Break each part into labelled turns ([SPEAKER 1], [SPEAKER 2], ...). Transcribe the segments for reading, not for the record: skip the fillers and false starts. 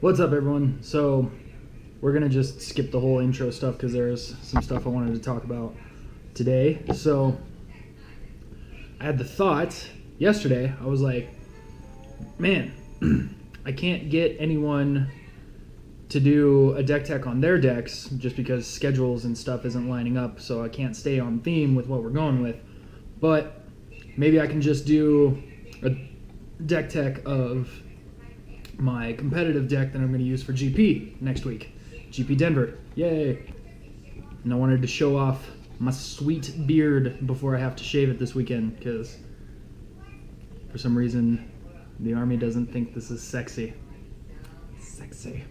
[SPEAKER 1] What's up, everyone? So we're gonna just skip the whole intro stuff because there's some stuff I wanted to talk about today. So I had the thought yesterday. I was like, man, I can't get anyone to do a deck tech on their decks just because schedules and stuff isn't lining up, so I can't stay on theme with what we're going with. But maybe I can just do a deck tech of my competitive deck that I'm going to use for GP next week. GP Denver. Yay. And I wanted to show off my sweet beard before I have to shave it this weekend because for some reason the army doesn't think this is sexy. Sexy.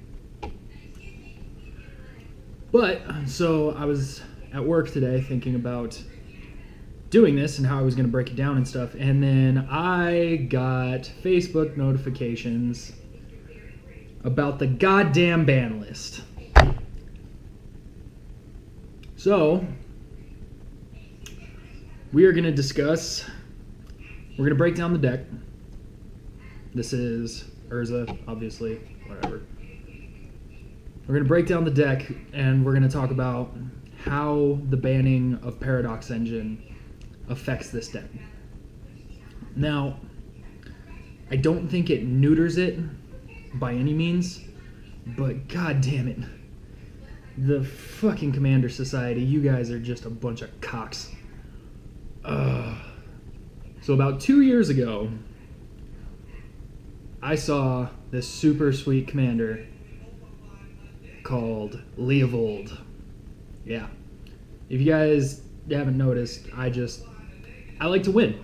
[SPEAKER 1] But, so I was at work today thinking about doing this and how I was going to break it down and stuff, and then I got Facebook notifications about the goddamn ban list. So, we are going to discuss, we're going to break down the deck. This is Urza, obviously, whatever. We're going to break down the deck, and we're going to talk about how the banning of Paradox Engine affects this deck. Now, I don't think it neuters it by any means, but god damn it, the fucking Commander Society, you guys are just a bunch of cocks. So about 2 years ago, I saw this super sweet commander called Leovold. Yeah. If you guys haven't noticed, I like to win.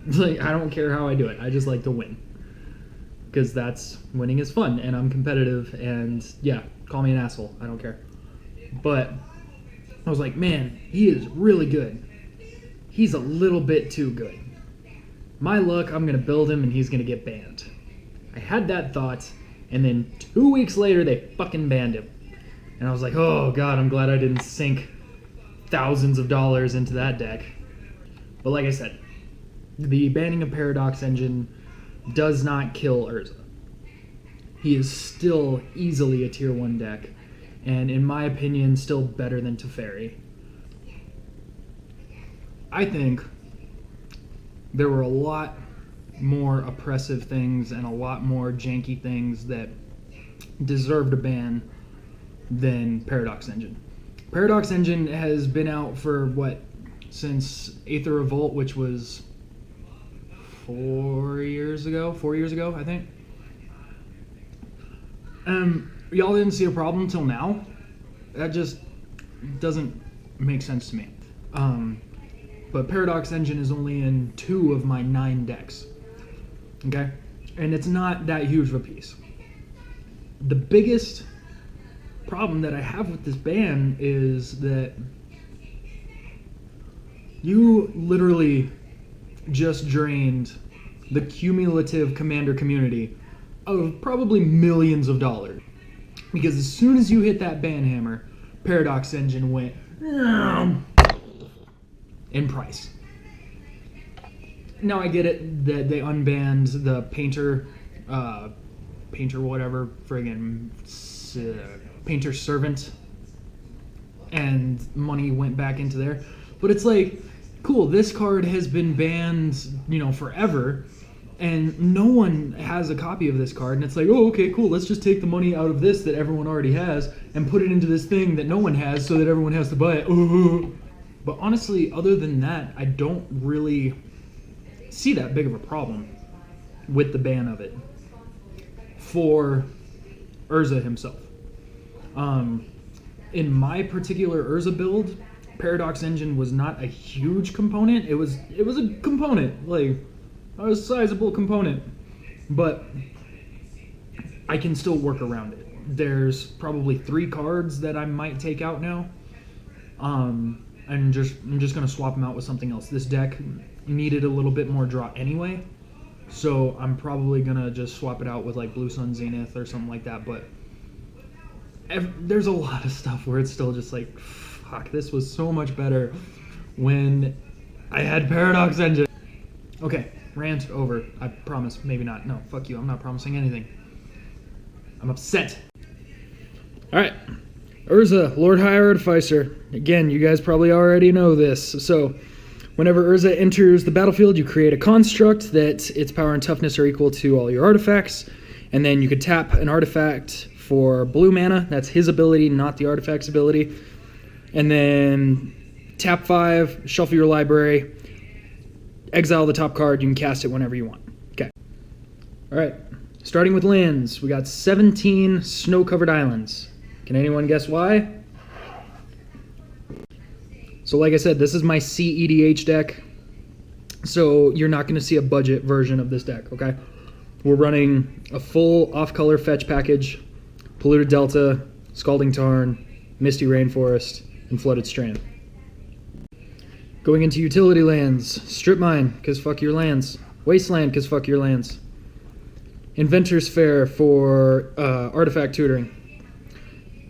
[SPEAKER 1] Like, I don't care how I do it. I just like to win. Because winning is fun, and I'm competitive, and yeah, call me an asshole. I don't care. But I was like, man, he is really good. He's a little bit too good. My luck, I'm going to build him, and he's going to get banned. I had that thought, and then 2 weeks later, they fucking banned him. And I was like, oh god, I'm glad I didn't sink thousands of dollars into that deck. But like I said, the banning of Paradox Engine does not kill Urza. He is still easily a tier 1 deck, and in my opinion, still better than Teferi. I think there were a lot more oppressive things and a lot more janky things that deserved a ban than Paradox Engine. Paradox Engine has been out for, since Aether Revolt, which was 4 years ago, I think. Y'all didn't see a problem till now. That just doesn't make sense to me. But Paradox Engine is only in 2 of my 9 decks. Okay? And it's not that huge of a piece. The biggest problem that I have with this ban is that you literally just drained the cumulative commander community of probably millions of dollars. Because as soon as you hit that ban hammer, Paradox Engine went in price. Now I get it that they unbanned the Painter whatever, Painter Servant, and money went back into there. But it's like, cool, this card has been banned, forever, and no one has a copy of this card, and it's like, oh, okay, cool, let's just take the money out of this that everyone already has and put it into this thing that no one has so that everyone has to buy it. But honestly, other than that, I don't really see that big of a problem with the ban of it for Urza himself. In my particular Urza build, Paradox Engine was not a huge component. It was a component, like a sizable component, but I can still work around it. There's probably 3 cards that I might take out now. I'm just gonna swap them out with something else. This deck needed a little bit more draw anyway, so I'm probably gonna just swap it out with like Blue Sun Zenith or something like that. But there's a lot of stuff where it's still just like, fuck, this was so much better when I had Paradox Engine. Okay, rant over. I promise. Maybe not. No, fuck you. I'm not promising anything. I'm upset. All right. Urza, Lord High Artificer. Again, you guys probably already know this. So, whenever Urza enters the battlefield, you create a construct that its power and toughness are equal to all your artifacts. And then you could tap an artifact for blue mana. That's his ability, not the artifact's ability. And then tap 5, shuffle your library, exile the top card. You can cast it whenever you want. Okay. All right. Starting with lands, we got 17 snow-covered islands. Can anyone guess why? So like I said, this is my CEDH deck. So you're not going to see a budget version of this deck, okay? We're running a full off-color fetch package, Polluted Delta, Scalding Tarn, Misty Rainforest, and Flooded Strand. Going into utility lands, Strip Mine, because fuck your lands. Wasteland, because fuck your lands. Inventor's Fair for artifact tutoring.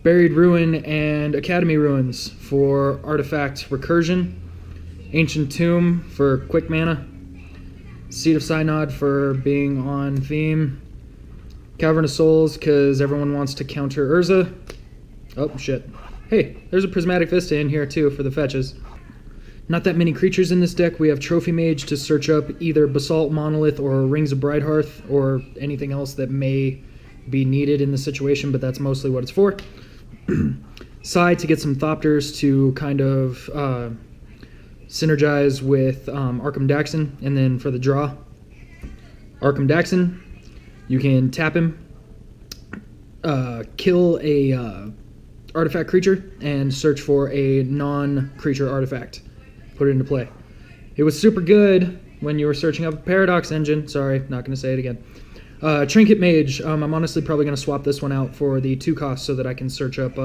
[SPEAKER 1] Buried Ruin and Academy Ruins for artifact recursion. Ancient Tomb for quick mana. Seed of Synod for being on theme. Cavern of Souls because everyone wants to counter Urza. Oh, shit. Hey, there's a Prismatic Vista in here too for the fetches. Not that many creatures in this deck. We have Trophy Mage to search up either Basalt Monolith or Rings of Brighthearth or anything else that may be needed in the situation, but that's mostly what it's for. Sai to get some Thopters to kind of synergize with Arkham Daxon, and then for the draw, Arkham Daxon, you can tap him, kill a artifact creature, and search for a non-creature artifact. Put it into play. It was super good when you were searching up a Paradox Engine. Sorry, not going to say it again. Trinket Mage, I'm honestly probably going to swap this one out for the 2 cost so that I can search up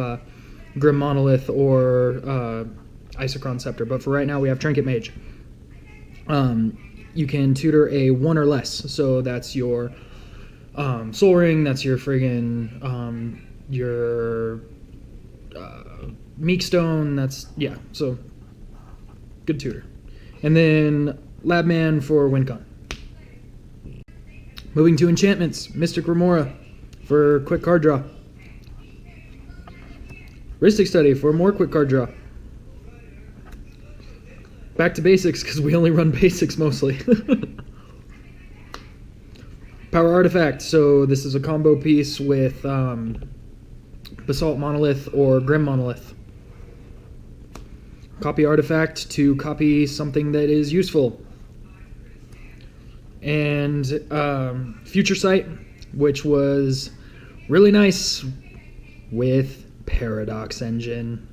[SPEAKER 1] Grim Monolith or Isochron Scepter, but for right now we have Trinket Mage. You can tutor a 1 or less, so that's your Soul Ring, that's your friggin' your Meekstone, that's, yeah, so good tutor. And then Labman for WinCon. Moving to enchantments, Mystic Remora for quick card draw. Rhystic Study for more quick card draw. Back to basics, because we only run basics mostly. Power Artifact, so this is a combo piece with Basalt Monolith or Grim Monolith. Copy Artifact to copy something that is useful. And Future Sight, which was really nice with Paradox Engine.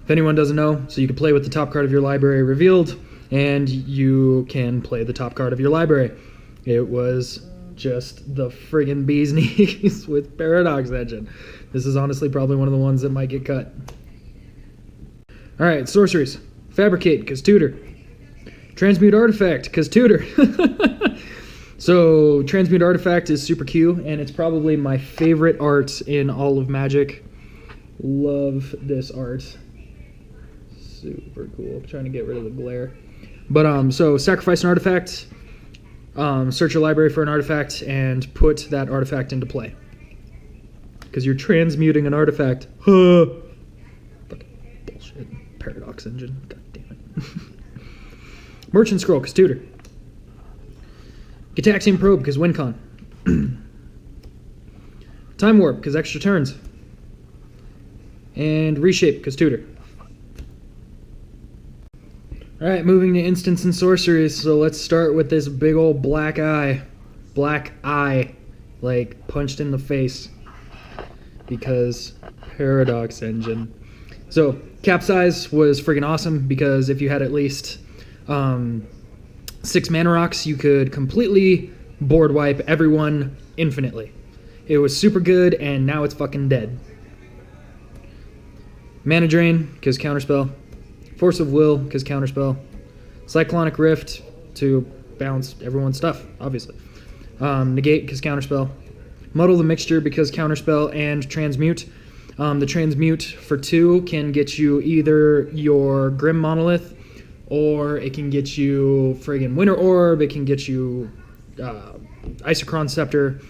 [SPEAKER 1] If anyone doesn't know, so you can play with the top card of your library revealed, and you can play the top card of your library. It was just the friggin' bee's knees with Paradox Engine. This is honestly probably one of the ones that might get cut. Alright, sorceries. Fabricate, because tutor. Transmute Artifact, because tutor. So, Transmute Artifact is super cute, and it's probably my favorite art in all of Magic. Love this art. Super cool. I'm trying to get rid of the glare. But, so, sacrifice an artifact, search your library for an artifact, and put that artifact into play. Because you're transmuting an artifact. Fucking bullshit. Paradox Engine. God damn it. Merchant Scroll, because tutor. Gitaxian Probe, because WinCon. Time Warp, because extra turns. And Reshape, because tutor. Alright, moving to instants and sorceries, so let's start with this big old black eye. Black eye. Like, punched in the face. Because Paradox Engine. So, Capsize was friggin' awesome, because if you had at least 6 mana rocks, you could completely board wipe everyone infinitely. It was super good, and now it's fucking dead. Mana Drain, because counterspell. Force of Will, because counterspell. Cyclonic Rift, to bounce everyone's stuff, obviously. Negate, because counterspell. Muddle the Mixture, because counterspell and Transmute. The Transmute for 2 can get you either your Grim Monolith, or it can get you friggin' Winter Orb, it can get you Isochron Scepter.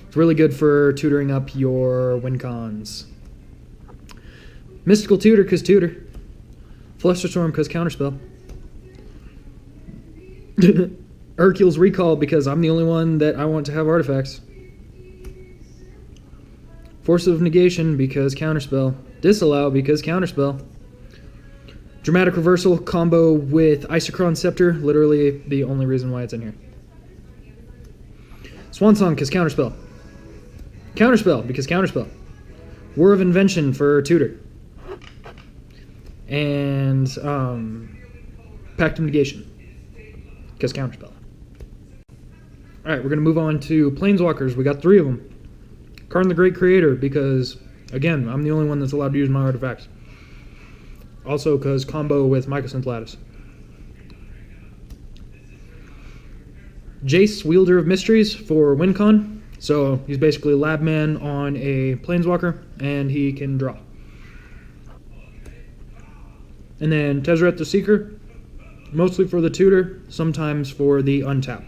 [SPEAKER 1] It's really good for tutoring up your win cons. Mystical Tutor, because tutor. Flusterstorm, because counterspell. Hercule's Recall, because I'm the only one that I want to have artifacts. Force of Negation, because counterspell. Disallow, because counterspell. Dramatic Reversal combo with Isochron Scepter, literally the only reason why it's in here. Swan Song, because counterspell. Counterspell, because counterspell. War of Invention for tutor. And Pact of Negation, because counterspell. Alright, we're going to move on to Planeswalkers. We got 3 of them. Karn the Great Creator, because, again, I'm the only one that's allowed to use my artifacts. Also, because combo with Mycosynth Lattice. Jace, Wielder of Mysteries for WinCon. So, he's basically Lab Man on a Planeswalker, and he can draw. And then Tezzeret the Seeker, mostly for the tutor, sometimes for the untap.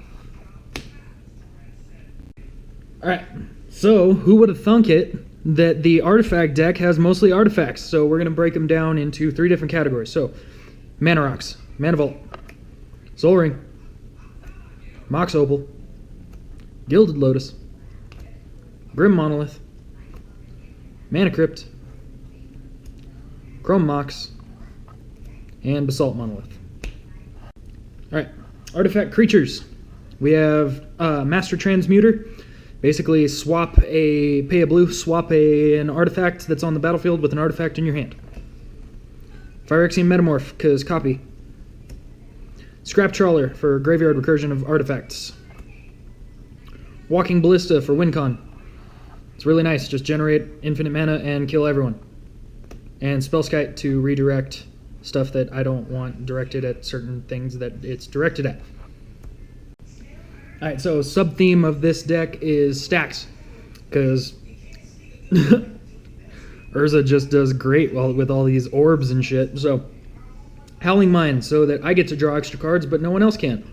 [SPEAKER 1] Alright, so who would have thunk it that the artifact deck has mostly artifacts? So we're going to break them down into 3 different categories. So, Mana Rocks, Mana Vault, Soul Ring, Mox Opal, Gilded Lotus, Grim Monolith, Mana Crypt, Chrome Mox, and Basalt Monolith. Alright, artifact creatures. We have Master Transmuter. Basically, pay a blue, swap an artifact that's on the battlefield with an artifact in your hand. Phyrexian Metamorph, because copy. Scrap Trawler for graveyard recursion of artifacts. Walking Ballista for WinCon. It's really nice, just generate infinite mana and kill everyone. And Spellskite to redirect stuff that I don't want directed at certain things that it's directed at. Alright, so sub-theme of this deck is stax, because Urza just does great with all these orbs and shit. So, Howling Mine, so that I get to draw extra cards, but no one else can.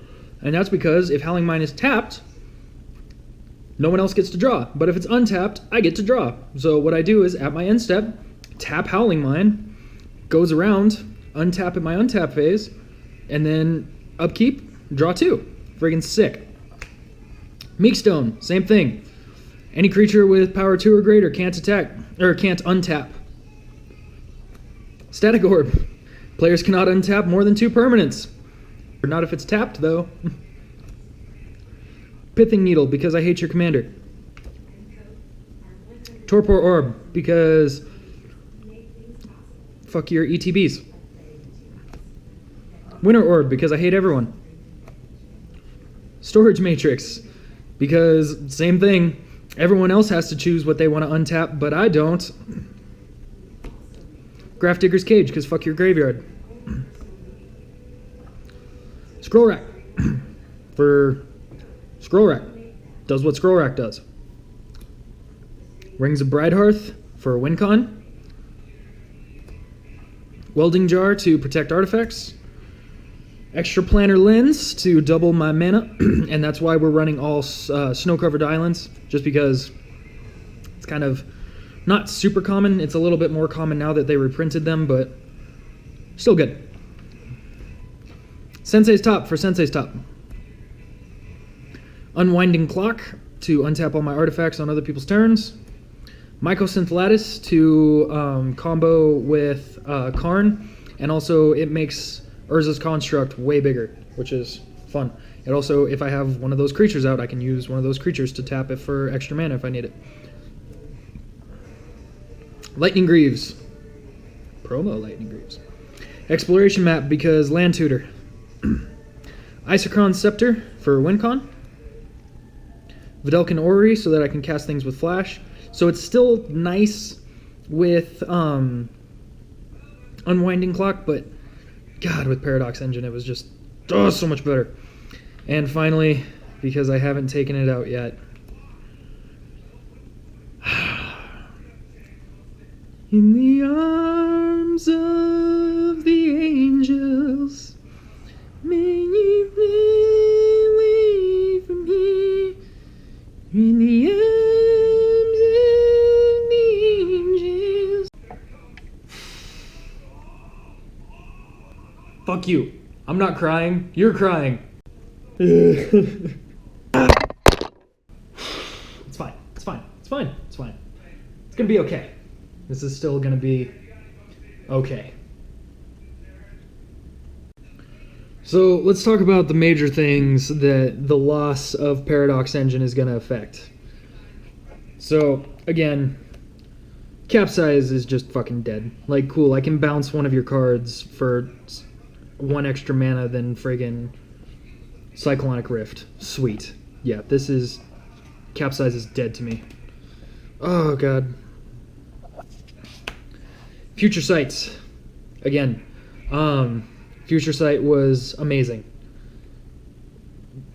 [SPEAKER 1] And that's because if Howling Mine is tapped, no one else gets to draw. But if it's untapped, I get to draw. So what I do is, at my end step, tap Howling Mine, goes around, untap at my untap phase, and then upkeep, draw 2. Friggin' sick. Meekstone, same thing. Any creature with power 2 or greater can't attack, or can't untap. Static Orb. Players cannot untap more than 2 permanents. Or not if it's tapped, though. Pithing Needle, because I hate your commander. Torpor Orb, because fuck your ETBs. Winter Orb, because I hate everyone. Storage Matrix, because same thing. Everyone else has to choose what they want to untap, but I don't. Grafdigger's Cage, because fuck your graveyard. Scroll Rack. For Scroll Rack. Does what Scroll Rack does. Rings of Bridehearth for WinCon. Welding Jar to protect artifacts. Extra Planar Lens to double my mana, and that's why we're running all snow-covered islands, just because it's kind of not super common. It's a little bit more common now that they reprinted them, but still good. Sensei's Top for Sensei's Top. Unwinding Clock to untap all my artifacts on other people's turns. Mycosynth Lattice to combo with Karn, and also it makes Urza's Construct way bigger, which is fun. And also, if I have one of those creatures out, I can use one of those creatures to tap it for extra mana if I need it. Lightning Greaves. Promo Lightning Greaves. Exploration Map, because Land Tutor. Isochron Scepter for WinCon. Vidalcan Orrery, so that I can cast things with Flash. So it's still nice with Unwinding Clock, but God, with Paradox Engine, it was just so much better. And finally, because I haven't taken it out yet, in the arms of the angels, may you away from here, in the fuck you. I'm not crying. You're crying. It's fine. It's fine. It's fine. It's fine. It's gonna be okay. This is still gonna be okay. So let's talk about the major things that the loss of Paradox Engine is gonna affect. So again, Capsize is just fucking dead. Like, cool, I can bounce one of your cards for 1 extra mana than friggin' Cyclonic Rift. Sweet. Yeah, this is... Capsize is dead to me. Oh, God. Future Sights. Again. Future Sight was amazing.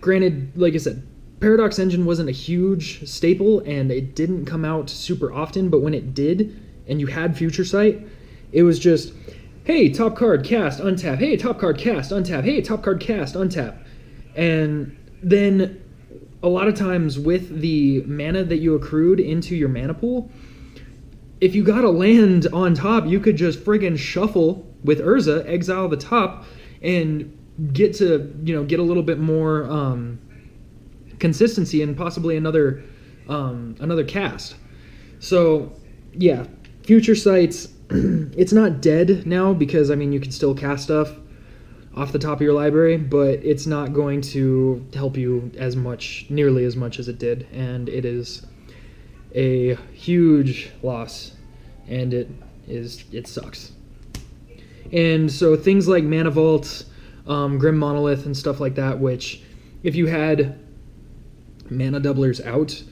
[SPEAKER 1] Granted, like I said, Paradox Engine wasn't a huge staple, and it didn't come out super often, but when it did, and you had Future Sight, it was just, hey, top card, cast, untap, hey, top card, cast, untap, hey, top card, cast, untap. And then, a lot of times with the mana that you accrued into your mana pool, if you got a land on top, you could just friggin' shuffle with Urza, exile the top, and get to, get a little bit more, consistency and possibly another cast. So yeah, Future Sights, it's not dead now because you can still cast stuff off the top of your library, but it's not going to help you nearly as much as it did, and it is a huge loss, and it sucks. And so things like Mana Vault, Grim Monolith and stuff like that, which if you had mana doublers out,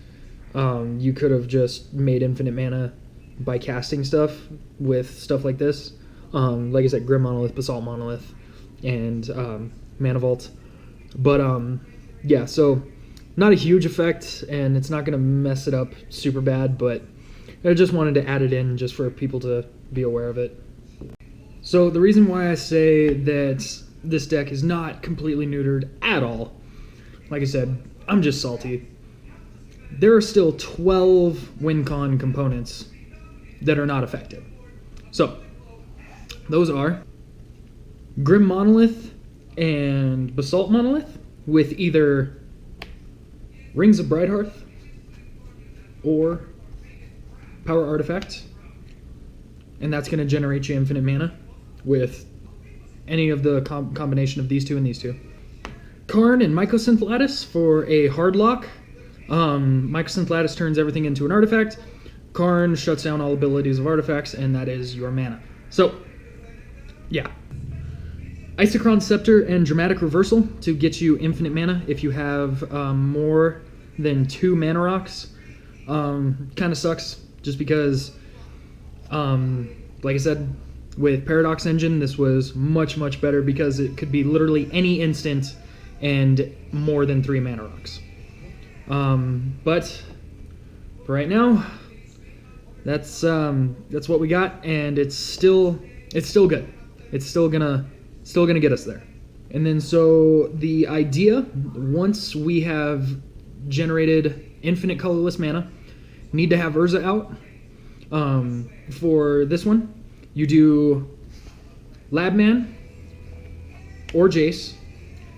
[SPEAKER 1] you could have just made infinite mana by casting stuff with stuff like this. Like I said, Grim Monolith, Basalt Monolith, and Mana Vault. But yeah, so not a huge effect, and it's not going to mess it up super bad, but I just wanted to add it in just for people to be aware of it. So the reason why I say that this deck is not completely neutered at all, like I said, I'm just salty. There are still 12 WinCon components that are not affected. So, those are Grim Monolith and Basalt Monolith with either Rings of Brighthearth or Power Artifact, and that's going to generate you infinite mana with any of the combination of these two and these two. Karn and Mycosynth Lattice for a hard lock. Mycosynth Lattice turns everything into an artifact. Karn shuts down all abilities of artifacts, and that is your mana. So, yeah. Isochron Scepter and Dramatic Reversal to get you infinite mana if you have more than 2 mana rocks. Kind of sucks, just because, like I said, with Paradox Engine, this was much, much better because it could be literally any instant and more than 3 mana rocks. But for right now, that's what we got, and it's still good. It's still gonna get us there. And then so the idea, once we have generated infinite colorless mana, need to have Urza out. For this one, you do Labman or Jace.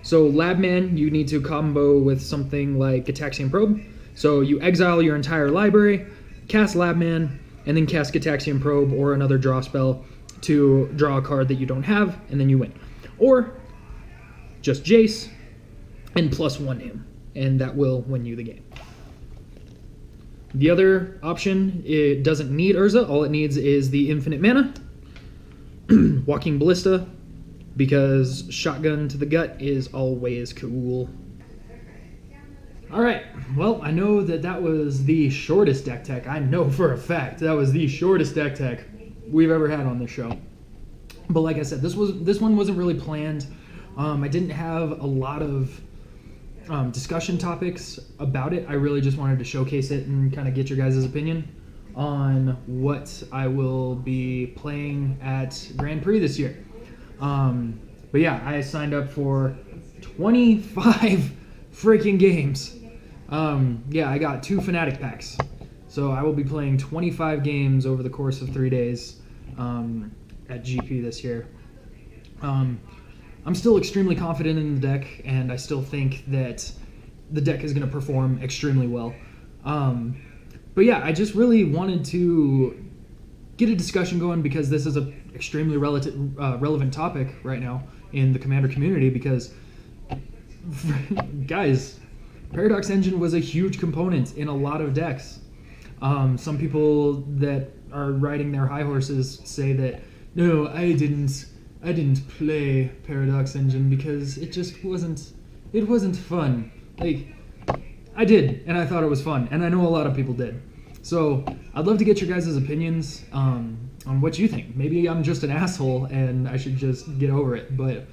[SPEAKER 1] So Labman, you need to combo with something like Gataxian Probe. So you exile your entire library, cast Labman, and then cast Gataxian Probe or another draw spell to draw a card that you don't have, and then you win. Or just Jace and +1 him, and that will win you the game. The other option, it doesn't need Urza. All it needs is the infinite mana, Walking Ballista, because Shotgun to the Gut is always cool. Alright, well, I know that was the shortest deck tech. I know for a fact that was the shortest deck tech we've ever had on this show. But like I said, this one wasn't really planned. I didn't have a lot of discussion topics about it. I really just wanted to showcase it and kind of get your guys' opinion on what I will be playing at Grand Prix this year. But yeah, I signed up for 25 freaking games. Yeah, I got 2 Fnatic packs. So I will be playing 25 games over the course of 3 days at GP this year. I'm still extremely confident in the deck, and I still think that the deck is going to perform extremely well. But yeah, I just really wanted to get a discussion going because this is an extremely relevant topic right now in the Commander community because, guys, Paradox Engine was a huge component in a lot of decks. Some people that are riding their high horses say that, no, I didn't play Paradox Engine because it just wasn't fun. Like, I did, and I thought it was fun, and I know a lot of people did. So I'd love to get your guys' opinions on what you think. Maybe I'm just an asshole and I should just get over it, but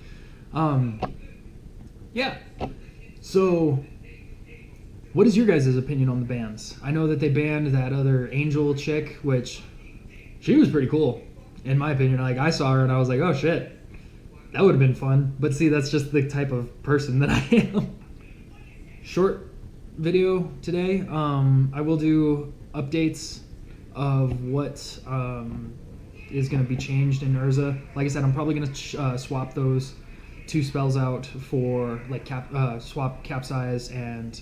[SPEAKER 1] yeah. So what is your guys' opinion on the bans? I know that they banned that other Angel chick, which she was pretty cool, in my opinion. Like, I saw her and I was like, oh shit, that would have been fun. But see, that's just the type of person that I am. Short video today. I will do updates of what is going to be changed in Urza. Like I said, I'm probably going to swap those 2 spells out for like swap Capsize and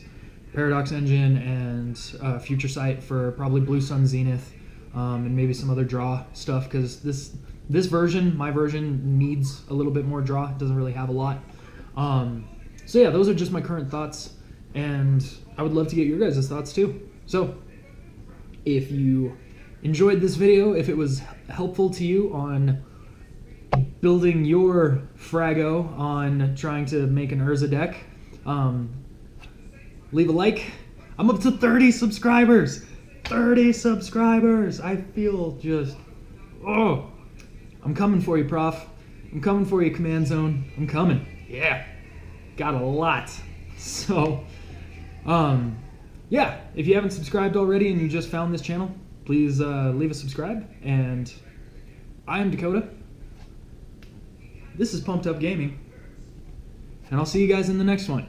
[SPEAKER 1] Paradox Engine and Future Sight for probably Blue Sun Zenith, and maybe some other draw stuff because this version, my version, needs a little bit more draw. It doesn't really have a lot. So yeah, those are just my current thoughts, and I would love to get your guys' thoughts too. So if you enjoyed this video, if it was helpful to you on building your Frago on trying to make an Urza deck, leave a like. I'm up to 30 subscribers. 30 subscribers. I feel just, oh, I'm coming for you, Prof. I'm coming for you, Command Zone. I'm coming. Yeah. Got a lot. So, yeah, if you haven't subscribed already and you just found this channel, please leave a subscribe. And I am Dakota. This is Pumped Up Gaming. And I'll see you guys in the next one.